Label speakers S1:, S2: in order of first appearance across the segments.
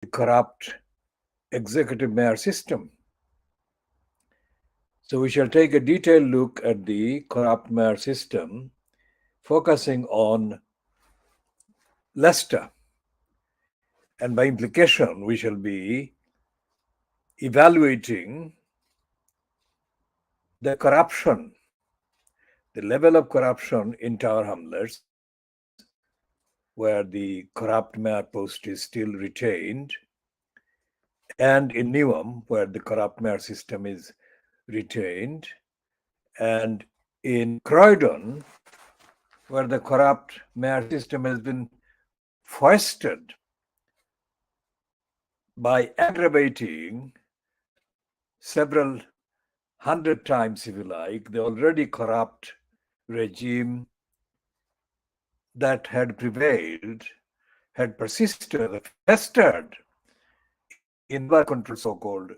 S1: the corrupt executive mayor system. So we shall take a detailed look at the corrupt mayor system, focusing on Leicester. And by implication, we shall be evaluating the corruption, the level of corruption in Tower Hamlets, where the corrupt mayor post is still retained, and in Newham, where the corrupt mayor system is retained, and in Croydon, where the corrupt mayor system has been foisted by aggravating several hundred times, if you like, the already corrupt regime that had prevailed, had persisted, festered in the control so-called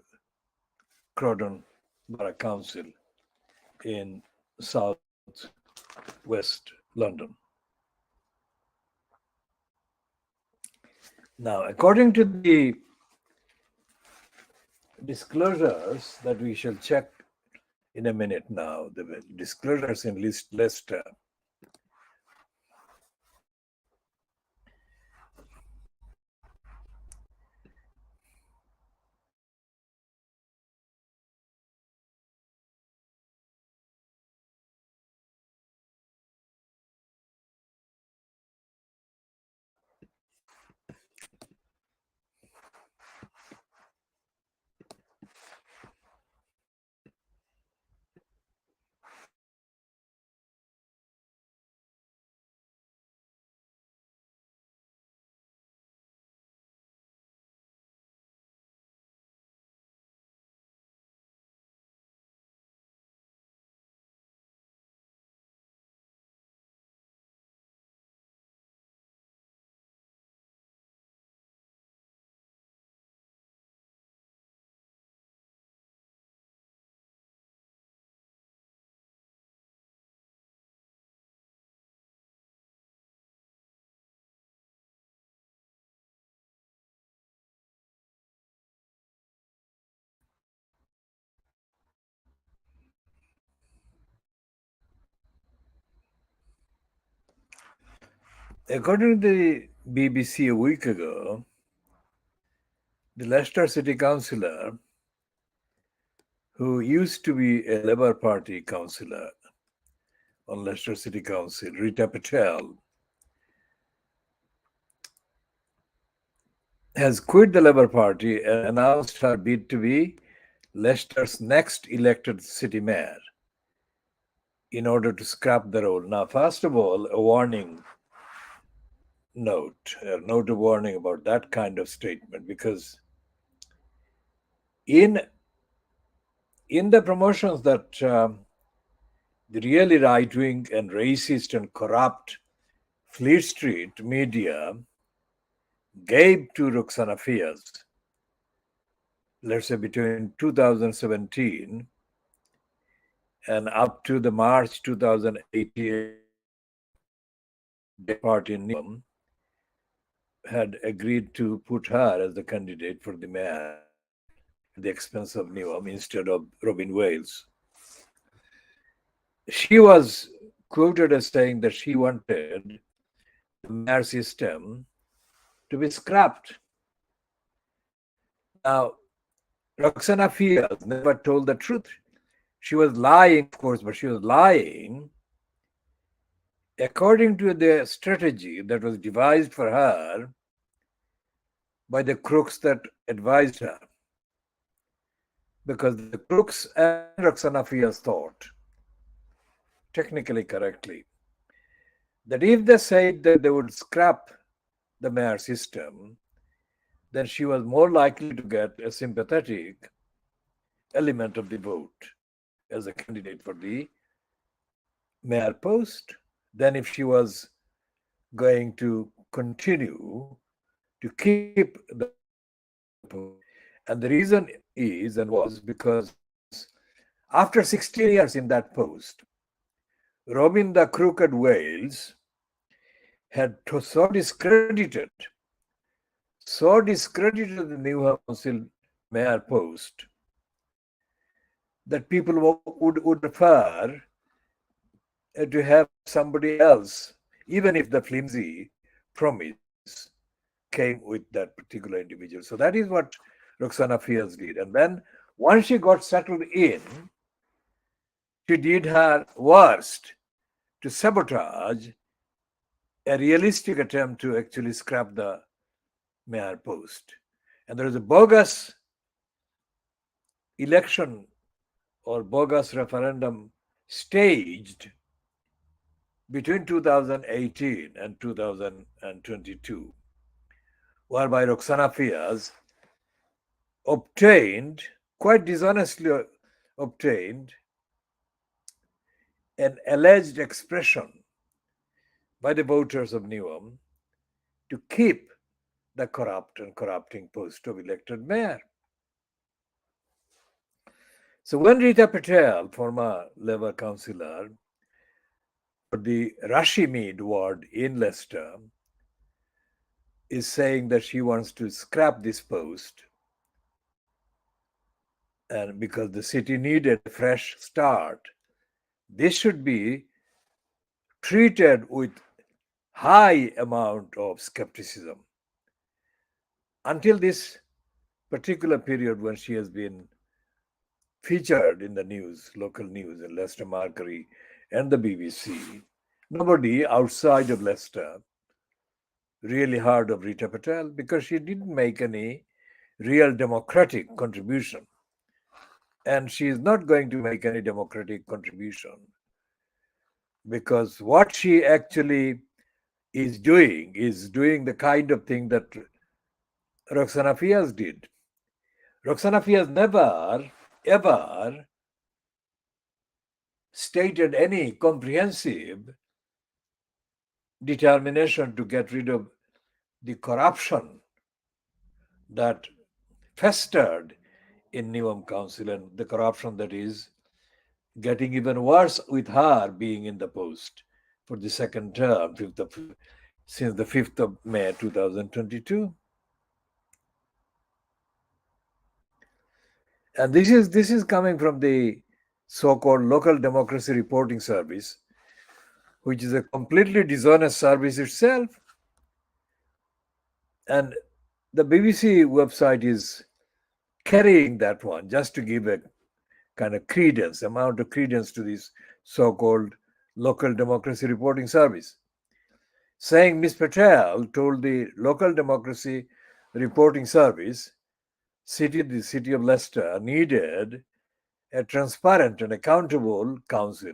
S1: Croydon Borough Council in south west London. Now, according to the disclosures that we shall check in a minute now, the disclosures in Leicester, according to the BBC a week ago, the Leicester City Councillor, who used to be a Labour Party councillor on Leicester City Council, Rita Patel, has quit the Labour Party and announced her bid to be Leicester's next elected city mayor in order to scrap the role. Now, first of all, a warning note, a note of warning about that kind of statement, because in the promotions that the really right-wing and racist and corrupt Fleet Street media gave to Roxana Fias, let's say between 2017 and up to the March 2018, the party in Newham had agreed to put her as the candidate for the mayor at the expense of Newham instead of Robin Wales. She was quoted as saying that she wanted the mayor system to be scrapped. Now, Roxana Fias never told the truth. She was lying, of course, but she was lying according to the strategy that was devised for her by the crooks that advised her. Because the crooks and Roxana Fias thought, technically correctly, that if they said that they would scrap the mayor system, then she was more likely to get a sympathetic element of the vote as a candidate for the mayor post than if she was going to continue to keep the post. And the reason is and was because after 16 years in that post, Robin the Crooked Wales had so discredited, so discredited the Newham Council mayor post that people would prefer to have somebody else, even if the flimsy promise came with that particular individual. So that is what Roxana Fias did. And then once she got settled in, she did her worst to sabotage a realistic attempt to actually scrap the mayor post. And there is a bogus election or bogus referendum staged between 2018 and 2022, whereby Roxana Fias obtained, quite dishonestly obtained, an alleged expression by the voters of Newham to keep the corrupt and corrupting post of elected mayor. So when Rita Patel, former Labour councillor for the Rushmead ward in Leicester, is saying that she wants to scrap this post, and because the city needed a fresh start, this should be treated with high amount of skepticism. Until this particular period when she has been featured in the news, local news in Leicester Mercury and the BBC, nobody outside of Leicester really heard of Rita Patel because she didn't make any real democratic contribution. And she is not going to make any democratic contribution because what she actually is doing the kind of thing that Roxana Fias did. Roxana Fias never, ever stated any comprehensive determination to get rid of the corruption that festered in Newham Council and the corruption that is getting even worse with her being in the post for the second term since the 5th of May 2022. And this is coming from the so-called Local Democracy Reporting Service, which is a completely dishonest service itself. And the BBC website is carrying that one just to give a kind of amount of credence to this so-called Local Democracy Reporting Service, saying Ms. Patel told the Local Democracy Reporting Service the city of Leicester needed a transparent and accountable council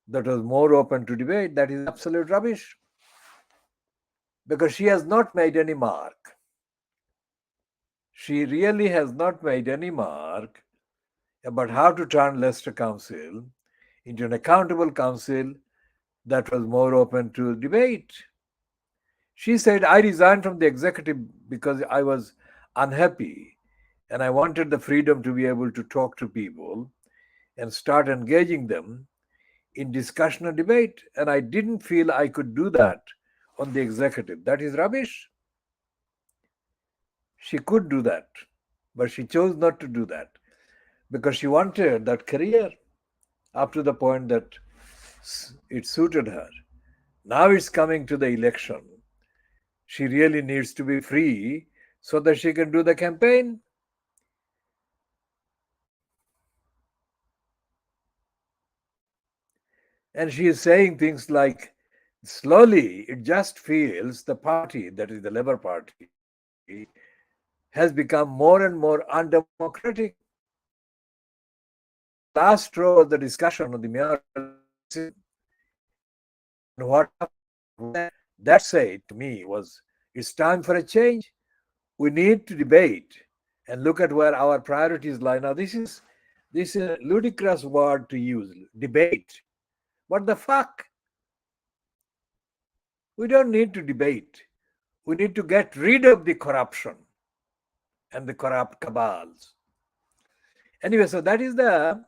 S1: that was more open to debate. That is absolute rubbish because she has not made any mark. She really has not made any mark about how to turn Leicester Council into an accountable council that was more open to debate. She said, I resigned from the executive because I was unhappy and I wanted the freedom to be able to talk to people and start engaging them in discussion and debate. And I didn't feel I could do that on the executive. That is rubbish. She could do that, but she chose not to do that because she wanted that career up to the point that it suited her. Now it's coming to the election. She really needs to be free so that she can do the campaign. And she is saying things like, slowly, it just feels the party, that is the Labour Party, has become more and more undemocratic. The last straw was the discussion on the mayoral system. And what that said to me was, it's time for a change. We need to debate and look at where our priorities lie. Now, this is a ludicrous word to use, debate. What the fuck? We don't need to debate. We need to get rid of the corruption and the corrupt cabals. Anyway, so that is the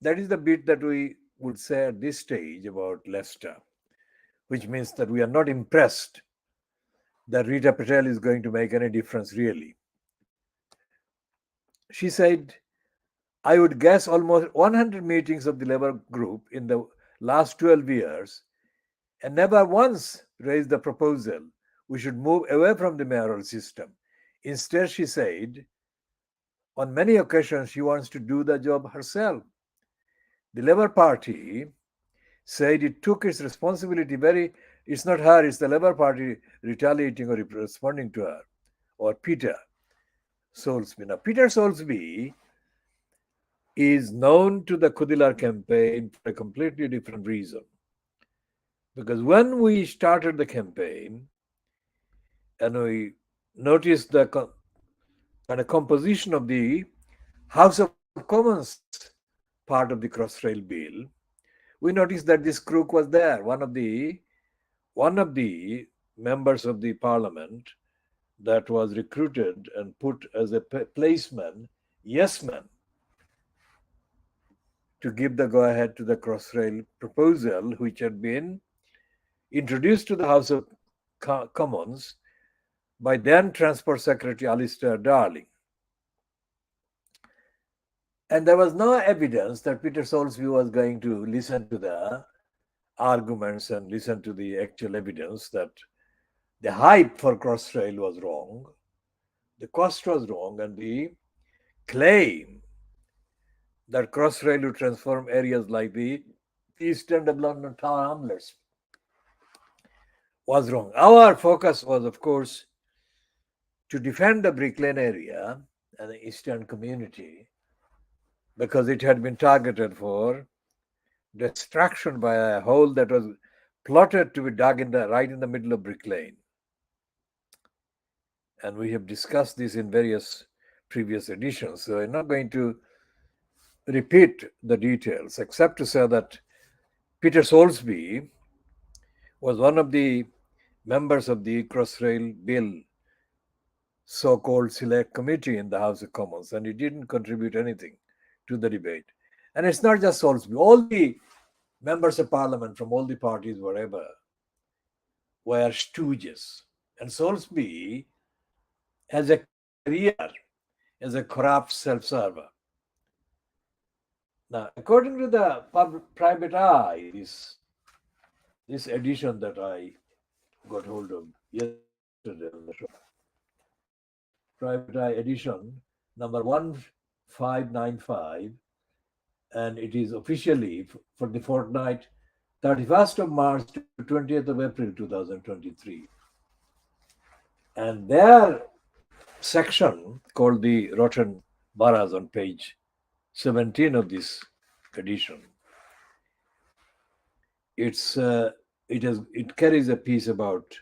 S1: bit that we would say at this stage about Leicester, which means that we are not impressed that Rita Patel is going to make any difference really. She said, I would guess almost 100 meetings of the Labour group in the last 12 years and never once raised the proposal we should move away from the mayoral system. Instead, she said, on many occasions, she wants to do the job herself. The Labour Party said it took its responsibility it's not her, it's the Labour Party retaliating or responding to her, or Peter Soulsby. Now, Peter Soulsby is known to the Khoodeelaar campaign for a completely different reason. Because when we started the campaign and we noticed the kind of composition of the House of Commons part of the Crossrail bill, we noticed that this crook was there. One of the members of the parliament that was recruited and put as a placeman, yes man, to give the go ahead to the Crossrail proposal, which had been introduced to the House of Commons by then Transport Secretary Alistair Darling. And there was no evidence that Peter Soulsby was going to listen to the arguments and listen to the actual evidence that the hype for Crossrail was wrong, the cost was wrong, and the claim that Crossrail would transform areas like the East End of London Tower Hamlets was wrong. Our focus was, of course, to defend the Brick Lane area and the East End community because it had been targeted for destruction by a hole that was plotted to be dug right in the middle of Brick Lane. And we have discussed this in various previous editions, so I'm not going to repeat the details except to say that Peter Soulsby was one of the members of the Crossrail Bill so-called select committee in the House of Commons, and he didn't contribute anything to the debate. And it's not just Soulsby. All the members of parliament from all the parties, wherever, were stooges. And Soulsby has a career as a corrupt self-server. Now, according to the private eye, this edition that I got hold of yesterday on the show, private eye edition number 1595, and it is officially for the fortnight 31st of March to 20th of April 2023. And their section called the Rotten Boroughs on page 17 of this edition, it carries a piece about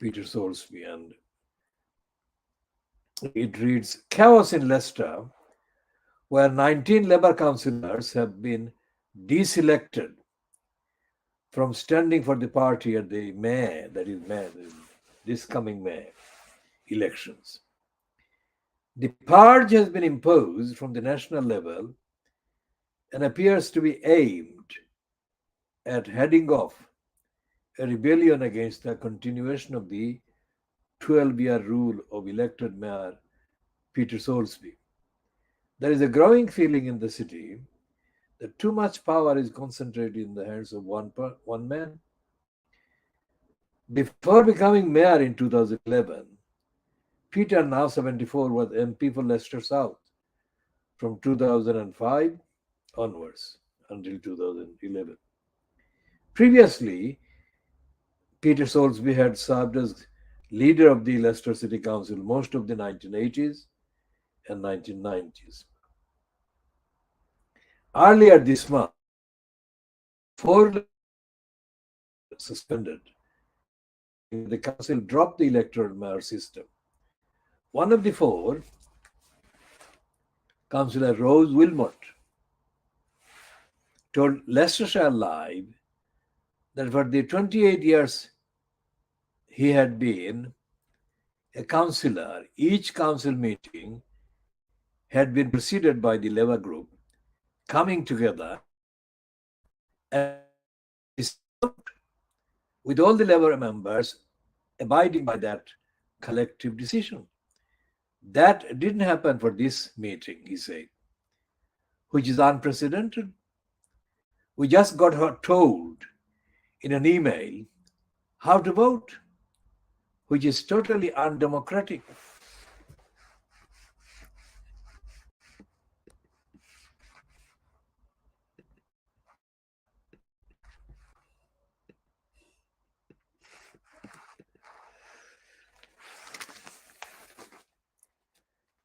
S1: Peter Soulsby, and it reads, chaos in Leicester, where 19 Labour councillors have been deselected from standing for the party at the May, this coming May elections. The purge has been imposed from the national level and appears to be aimed at heading off a rebellion against the continuation of the 12-year rule of elected Mayor Peter Soulsby. There is a growing feeling in the city that too much power is concentrated in the hands of one man. Before becoming mayor in 2011, Peter, now 74, was MP for Leicester South from 2005 onwards until 2011. Previously, Peter Soulsby had served as leader of the Leicester City Council most of the 1980s and 1990s. Earlier this month, 4 suspended. The council dropped the electoral mayor system. One of the 4, Councillor Rose Wilmot, told Leicestershire Live that for the 28 years he had been a councillor, each council meeting had been preceded by the Labour group coming together and with all the Labour members abiding by that collective decision. That didn't happen for this meeting, he said, which is unprecedented. We just got her told in an email how to vote, which is totally undemocratic.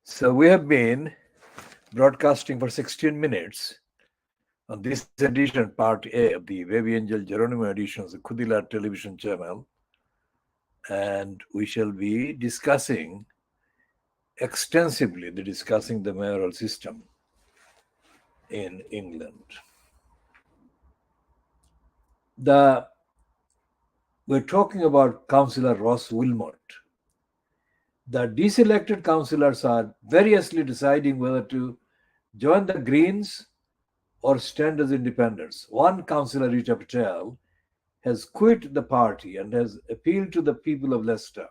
S1: So we have been broadcasting for 16 minutes on this edition, part A of the Baby Angel Geronimo edition of the Khoodeelaar television channel. And we shall be discussing extensively the mayoral system in England. We're talking about Councillor Ross Wilmot. The diselected councillors are variously deciding whether to join the Greens or stand as independents. One councillor, Rita Patel, has quit the party and has appealed to the people of Leicester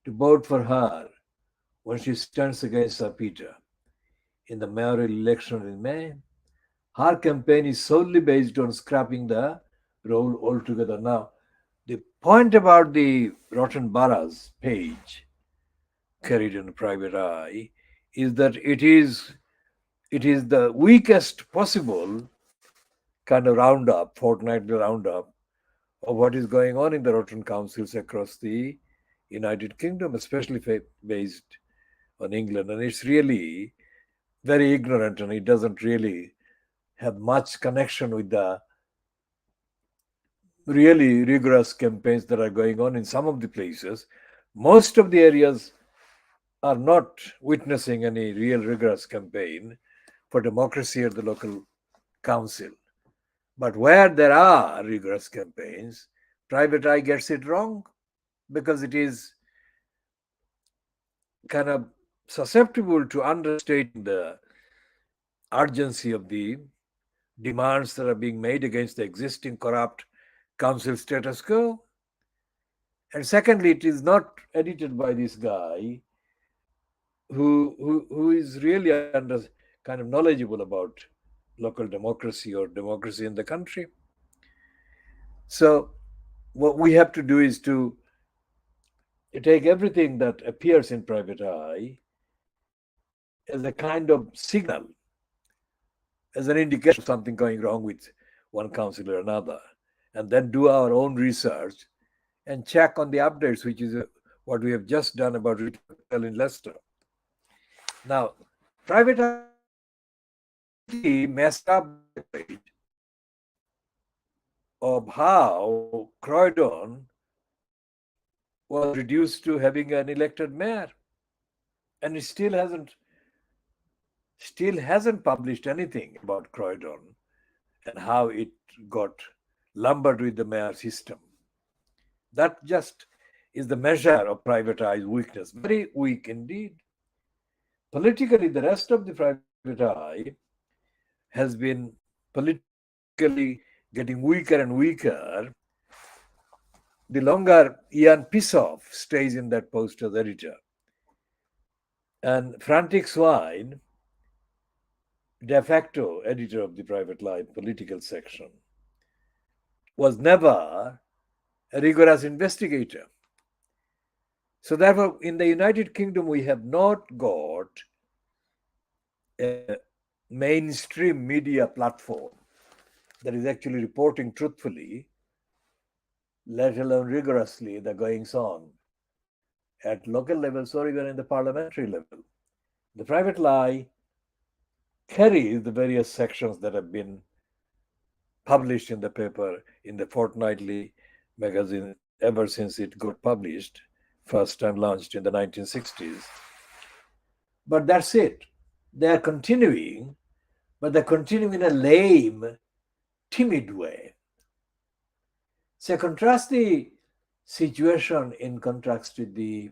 S1: to vote for her when she stands against Sir Peter in the mayoral election in May. Her campaign is solely based on scrapping the role altogether. Now, the point about the Rotten Boroughs page carried in Private Eye is that it is the weakest possible kind of roundup, fortnightly roundup of what is going on in the Rotten councils across the United Kingdom, especially based on England. And it's really very ignorant and it doesn't really have much connection with the really rigorous campaigns that are going on in some of the places. Most of the areas are not witnessing any real rigorous campaign for democracy at the local council. But where there are rigorous campaigns, Private Eye gets it wrong because it is kind of susceptible to understating the urgency of the demands that are being made against the existing corrupt council status quo. And secondly, it is not edited by this guy who is really under kind of knowledgeable about local democracy or democracy in the country. So what we have to do is to take everything that appears in Private Eye as a kind of signal, as an indication of something going wrong with one council or another, and then do our own research and check on the updates, which is what we have just done about Rita Patel in Leicester. Now, Private Eye completely messed up the page of how Croydon was reduced to having an elected mayor, and it still hasn't published anything about Croydon and how it got lumbered with the mayor system. That just is the measure of Private Eye's weakness. Very weak indeed. Politically, the rest of the Private Eye has been politically getting weaker and weaker the longer Ian Pissoff stays in that post as editor. And Frantic Swine, de facto editor of the Private Eye political section, was never a rigorous investigator. So therefore, in the United Kingdom, we have not got a mainstream media platform that is actually reporting truthfully, let alone rigorously, the goings on at local levels or even in the parliamentary level. The Private Eye carries the various sections that have been published in the paper, in the fortnightly magazine, ever since it got published, first time launched in the 1960s. But that's it. They are continuing, but they're continuing in a lame, timid way. So contrast the situation in contrast with the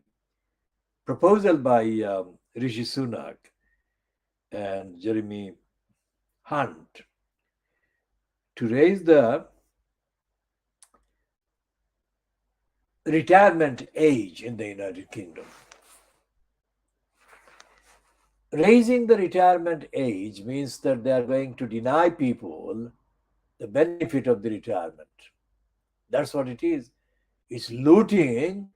S1: proposal by Rishi Sunak and Jeremy Hunt to raise the retirement age in the United Kingdom. Raising the retirement age means that they are going to deny people the benefit of the retirement. That's what it is. It's looting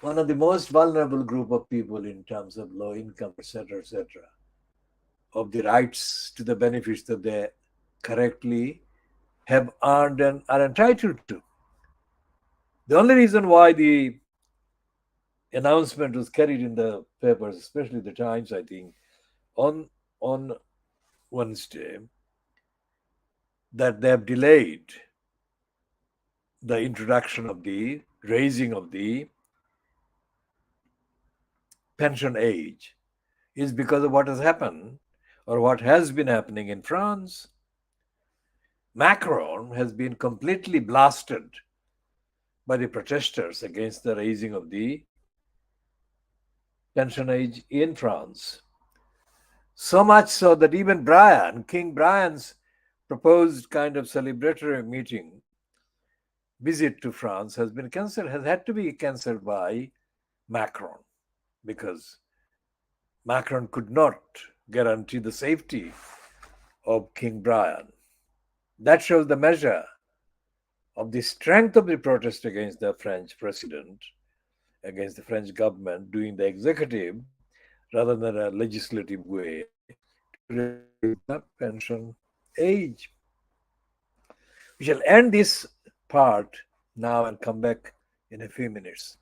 S1: one of the most vulnerable group of people in terms of low income, etc., of the rights to the benefits that they correctly have earned and are entitled to. The only reason why the announcement was carried in the papers, especially the Times, I think, on Wednesday, that they have delayed the introduction of the raising of the pension age is because of what has happened or what has been happening in France. Macron has been completely blasted by the protesters against the raising of the pension age in France. So much so that even King Brian's proposed kind of celebratory meeting visit to France has been cancelled, has had to be cancelled by Macron because Macron could not guarantee the safety of King Brian. That shows the measure of the strength of the protest against the French president, against the French government doing the executive rather than a legislative way to raise the pension age. We shall end this part now and come back in a few minutes.